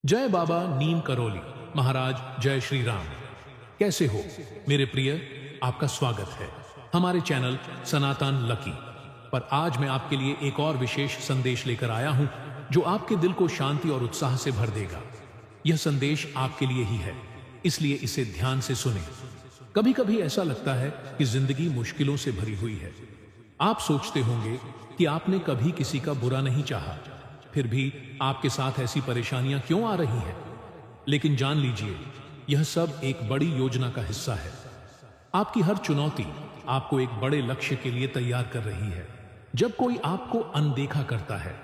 जय बाबा नीम करोली महाराज। जय श्री राम। कैसे हो मेरे प्रिय? आपका स्वागत है हमारे चैनल सनातन लकी पर। आज मैं आपके लिए एक और विशेष संदेश लेकर आया हूं जो आपके दिल को शांति और उत्साह से भर देगा। यह संदेश आपके लिए ही है, इसलिए इसे ध्यान से सुनें। कभी कभी ऐसा लगता है कि जिंदगी मुश्किलों से भरी हुई है। आप सोचते होंगे कि आपने कभी किसी का बुरा नहीं चाहा, फिर भी आपके साथ ऐसी परेशानियां क्यों आ रही हैं? लेकिन जान लीजिए, यह सब एक बड़ी योजना का हिस्सा है। आपकी हर चुनौती आपको एक बड़े लक्ष्य के लिए तैयार कर रही है। जब कोई आपको अनदेखा करता है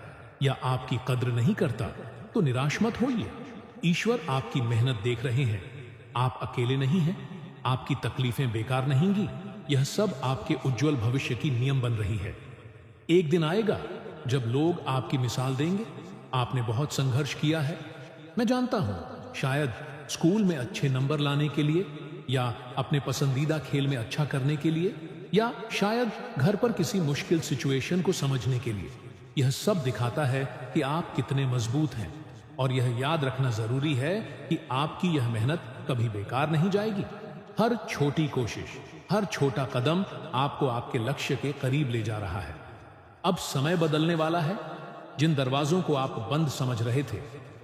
या आपकी कद्र नहीं करता तो निराश मत होइए। ईश्वर आपकी मेहनत देख रहे हैं। आप अकेले नहीं हैं। आपकी तकलीफें बेकार नहींगी। यह सब आपके उज्जवल भविष्य की नियम बन रही है। एक दिन आएगा जब लोग आपकी मिसाल देंगे। आपने बहुत संघर्ष किया है, मैं जानता हूं। शायद स्कूल में अच्छे नंबर लाने के लिए, या अपने पसंदीदा खेल में अच्छा करने के लिए, या शायद घर पर किसी मुश्किल सिचुएशन को समझने के लिए। यह सब दिखाता है कि आप कितने मजबूत हैं। और यह याद रखना जरूरी है कि आपकी यह मेहनत कभी बेकार नहीं जाएगी। हर छोटी कोशिश, हर छोटा कदम आपको आपके लक्ष्य के करीब ले जा रहा है। अब समय बदलने वाला है। जिन दरवाजों को आप बंद समझ रहे थे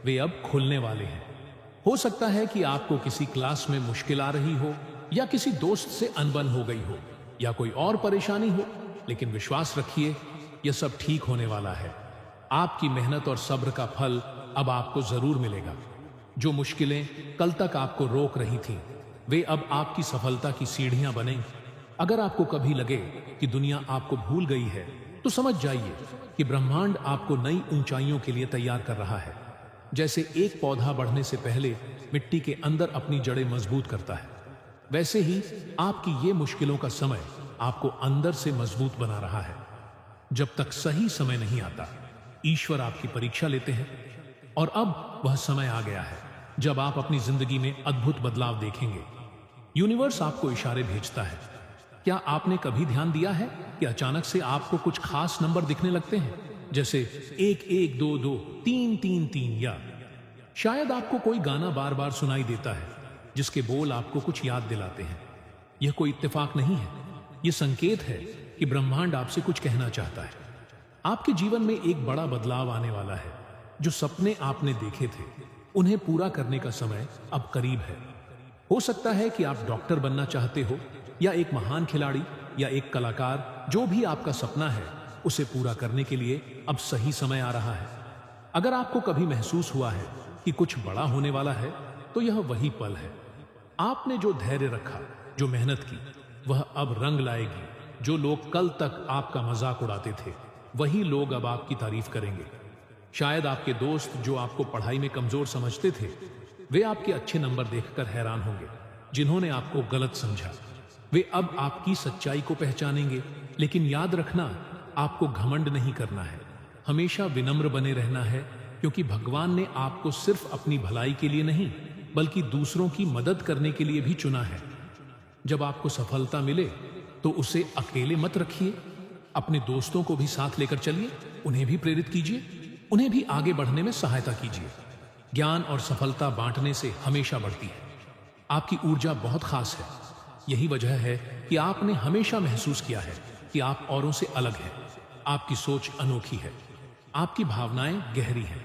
वे अब खुलने वाले हैं। हो सकता है कि आपको किसी क्लास में मुश्किल आ रही हो, या किसी दोस्त से अनबन हो गई हो, या कोई और परेशानी हो, लेकिन विश्वास रखिए, यह सब ठीक होने वाला है। आपकी मेहनत और सब्र का फल अब आपको जरूर मिलेगा। जो मुश्किलें कल तक आपको रोक रही थीं, वे अब आपकी सफलता की सीढ़ियां बनेंगी। अगर आपको कभी लगे कि दुनिया आपको भूल गई है, तो समझ जाइए कि ब्रह्मांड आपको नई ऊंचाइयों के लिए तैयार कर रहा है। जैसे एक पौधा बढ़ने से पहले मिट्टी के अंदर अपनी जड़ें मजबूत करता है, वैसे ही आपकी ये मुश्किलों का समय आपको अंदर से मजबूत बना रहा है। जब तक सही समय नहीं आता, ईश्वर आपकी परीक्षा लेते हैं। और अब वह समय आ गया है जब आप अपनी जिंदगी में अद्भुत बदलाव देखेंगे। यूनिवर्स आपको इशारे भेजता है। क्या आपने कभी ध्यान दिया है कि अचानक से आपको कुछ खास नंबर दिखने लगते हैं, जैसे 1 1 2 2 3 3 3, या शायद आपको कोई गाना बार बार सुनाई देता है जिसके बोल आपको कुछ याद दिलाते हैं। यह कोई इत्तेफाक नहीं है, यह संकेत है कि ब्रह्मांड आपसे कुछ कहना चाहता है। आपके जीवन में एक बड़ा बदलाव आने वाला है। जो सपने आपने देखे थे, उन्हें पूरा करने का समय अब करीब है। हो सकता है कि आप डॉक्टर बनना चाहते हो, या एक महान खिलाड़ी, या एक कलाकार। जो भी आपका सपना है, उसे पूरा करने के लिए अब सही समय आ रहा है। अगर आपको कभी महसूस हुआ है कि कुछ बड़ा होने वाला है, तो यह वही पल है। आपने जो धैर्य रखा, जो मेहनत की, वह अब रंग लाएगी। जो लोग कल तक आपका मजाक उड़ाते थे, वही लोग अब आपकी तारीफ करेंगे। शायद आपके दोस्त जो आपको पढ़ाई में कमजोर समझते थे, वे आपके अच्छे नंबर देखकर हैरान होंगे। जिन्होंने आपको गलत समझा, वे अब आपकी सच्चाई को पहचानेंगे। लेकिन याद रखना, आपको घमंड नहीं करना है। हमेशा विनम्र बने रहना है, क्योंकि भगवान ने आपको सिर्फ अपनी भलाई के लिए नहीं, बल्कि दूसरों की मदद करने के लिए भी चुना है। जब आपको सफलता मिले तो उसे अकेले मत रखिए। अपने दोस्तों को भी साथ लेकर चलिए, उन्हें भी प्रेरित कीजिए, उन्हें भी आगे बढ़ने में सहायता कीजिए। ज्ञान और सफलता बांटने से हमेशा बढ़ती है। आपकी ऊर्जा बहुत खास है। यही वजह है कि आपने हमेशा महसूस किया है कि आप औरों से अलग हैं। आपकी सोच अनोखी है, आपकी भावनाएं गहरी हैं।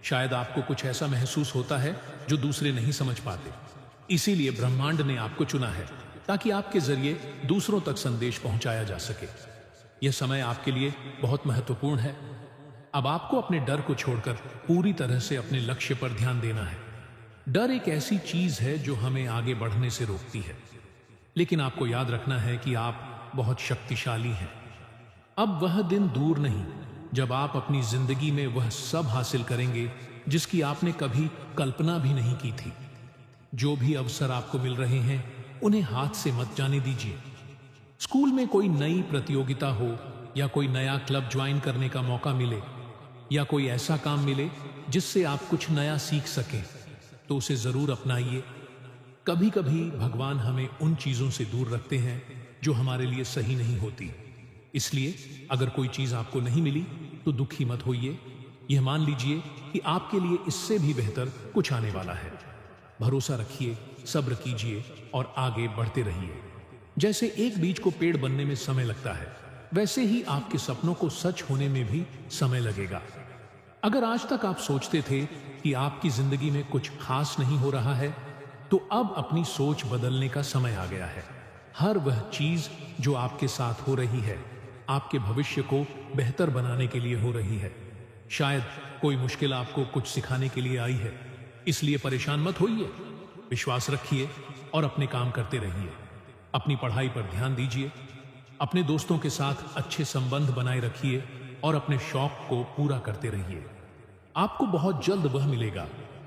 शायद आपको कुछ ऐसा महसूस होता है जो दूसरे नहीं समझ पाते। इसीलिए ब्रह्मांड ने आपको चुना है, ताकि आपके जरिए दूसरों तक संदेश पहुंचाया जा सके। यह समय आपके लिए बहुत महत्वपूर्ण है। अब आपको अपने डर को छोड़कर पूरी तरह से अपने लक्ष्य पर ध्यान देना है। डर एक ऐसी चीज है जो हमें आगे बढ़ने से रोकती है, लेकिन आपको याद रखना है कि आप बहुत शक्तिशाली हैं। अब वह दिन दूर नहीं जब आप अपनी जिंदगी में वह सब हासिल करेंगे जिसकी आपने कभी कल्पना भी नहीं की थी। जो भी अवसर आपको मिल रहे हैं, उन्हें हाथ से मत जाने दीजिए। स्कूल में कोई नई प्रतियोगिता हो, या कोई नया क्लब ज्वाइन करने का मौका मिले, या कोई ऐसा काम मिले जिससे आप कुछ नया सीख सकें, तो उसे जरूर अपनाइए। कभी कभी भगवान हमें उन चीजों से दूर रखते हैं जो हमारे लिए सही नहीं होती। इसलिए अगर कोई चीज आपको नहीं मिली तो दुखी मत होइए। यह मान लीजिए कि आपके लिए इससे भी बेहतर कुछ आने वाला है। भरोसा रखिए, सब्र कीजिए और आगे बढ़ते रहिए। जैसे एक बीज को पेड़ बनने में समय लगता है, वैसे ही आपके सपनों को सच होने में भी समय लगेगा। अगर आज तक आप सोचते थे कि आपकी जिंदगी में कुछ खास नहीं हो रहा है, तो अब अपनी सोच बदलने का समय आ गया है। हर वह चीज जो आपके साथ हो रही है, आपके भविष्य को बेहतर बनाने के लिए हो रही है। शायद कोई मुश्किल आपको कुछ सिखाने के लिए आई है, इसलिए परेशान मत होइए। विश्वास रखिए और अपने काम करते रहिए। अपनी पढ़ाई पर ध्यान दीजिए, अपने दोस्तों के साथ अच्छे संबंध बनाए रखिए और अपने शौक को पूरा करते रहिए। आपको बहुत जल्द वह मिलेगा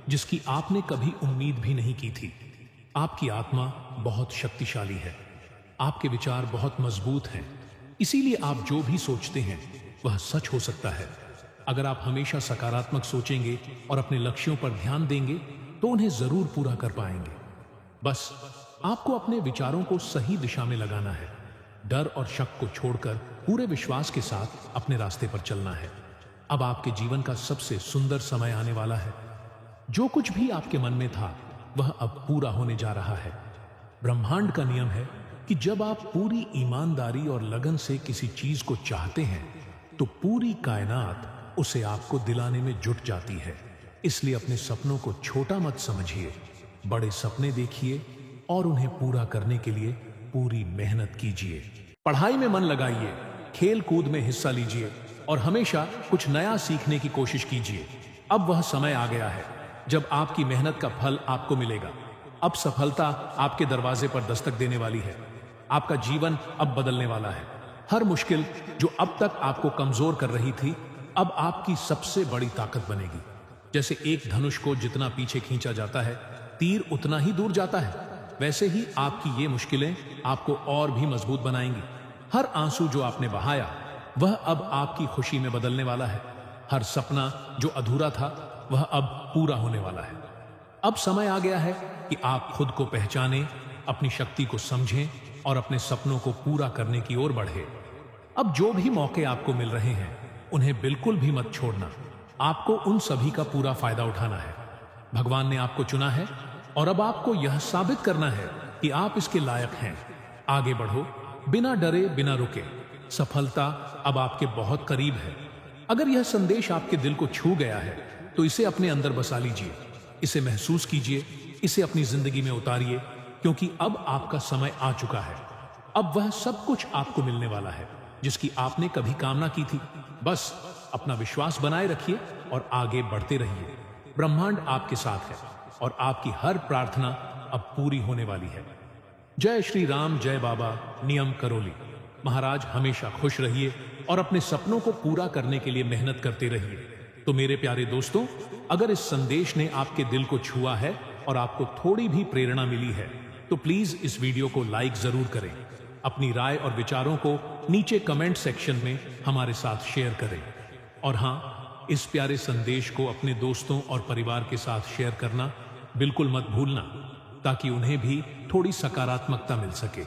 जिसकी आपने कभी उम्मीद भी नहीं की थी। आपकी आत्मा बहुत शक्तिशाली है, आपके विचार बहुत मजबूत हैं, इसीलिए आप जो भी सोचते हैं वह सच हो सकता है। अगर आप हमेशा सकारात्मक सोचेंगे और अपने लक्ष्यों पर ध्यान देंगे तो उन्हें जरूर पूरा कर पाएंगे। बस आपको अपने विचारों को सही दिशा में लगाना है। डर और शक को छोड़कर पूरे विश्वास के साथ अपने रास्ते पर चलना है। अब आपके जीवन का सबसे सुंदर समय आने वाला है। जो कुछ भी आपके मन में था वह अब पूरा होने जा रहा है। ब्रह्मांड का नियम है कि जब आप पूरी ईमानदारी और लगन से किसी चीज को चाहते हैं तो पूरी कायनात उसे आपको दिलाने में जुट जाती है। इसलिए अपने सपनों को छोटा मत समझिए, बड़े सपने देखिए और उन्हें पूरा करने के लिए पूरी मेहनत कीजिए। पढ़ाई में मन लगाइए, खेल कूद में हिस्सा लीजिए और हमेशा कुछ नया सीखने की कोशिश कीजिए। अब वह समय आ गया है जब आपकी मेहनत का फल आपको मिलेगा। अब सफलता आपके दरवाजे पर दस्तक देने वाली है। आपका जीवन अब बदलने वाला है। हर मुश्किल जो अब तक आपको कमजोर कर रही थी, अब आपकी सबसे बड़ी ताकत बनेगी। जैसे एक धनुष को जितना पीछे खींचा जाता है, तीर उतना ही दूर जाता है, वैसे ही आपकी ये मुश्किलें आपको और भी मजबूत बनाएंगी। हर आंसू जो आपने बहाया वह अब आपकी खुशी में बदलने वाला है। हर सपना जो अधूरा था वह अब पूरा होने वाला है। अब समय आ गया है कि आप खुद को पहचानें, अपनी शक्ति को समझें और अपने सपनों को पूरा करने की ओर बढ़े। अब जो भी मौके आपको मिल रहे हैं उन्हें बिल्कुल भी मत छोड़ना। आपको उन सभी का पूरा फायदा उठाना है। भगवान ने आपको चुना है और अब आपको यह साबित करना है कि आप इसके लायक हैं। आगे बढ़ो, बिना डरे, बिना रुके। सफलता अब आपके बहुत करीब है। अगर यह संदेश आपके दिल को छू गया है तो इसे अपने अंदर बसा लीजिए, इसे महसूस कीजिए, इसे अपनी जिंदगी में उतारिए, क्योंकि अब आपका समय आ चुका है। अब वह सब कुछ आपको मिलने वाला है जिसकी आपने कभी कामना की थी। बस अपना विश्वास बनाए रखिए और आगे बढ़ते रहिए। ब्रह्मांड आपके साथ है और आपकी हर प्रार्थना अब पूरी होने वाली है। जय श्री राम, जय बाबा नियम करोली। महाराज हमेशा खुश रहिए और अपने सपनों को पूरा करने के लिए मेहनत करते रहिए। तो मेरे प्यारे दोस्तों, अगर इस संदेश ने आपके दिल को छुआ है और आपको थोड़ी भी प्रेरणा मिली है तो प्लीज इस वीडियो को लाइक जरूर करें। अपनी राय और विचारों को नीचे कमेंट सेक्शन में हमारे साथ शेयर करें। और हाँ, इस प्यारे संदेश को अपने दोस्तों और परिवार के साथ शेयर करना बिल्कुल मत भूलना, ताकि उन्हें भी थोड़ी सकारात्मकता मिल सके।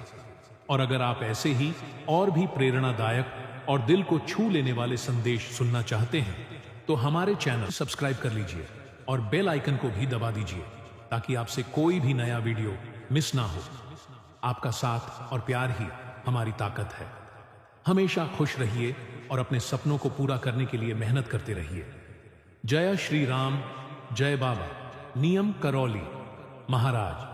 और अगर आप ऐसे ही और भी प्रेरणादायक और दिल को छू लेने वाले संदेश सुनना चाहते हैं तो हमारे चैनल सब्सक्राइब कर लीजिए और बेल आइकन को भी दबा दीजिए, ताकि आपसे कोई भी नया वीडियो मिस ना हो। आपका साथ और प्यार ही हमारी ताकत है। हमेशा खुश रहिए और अपने सपनों को पूरा करने के लिए मेहनत करते रहिए। जय श्री राम, जय बाबा नियम करौली महाराज।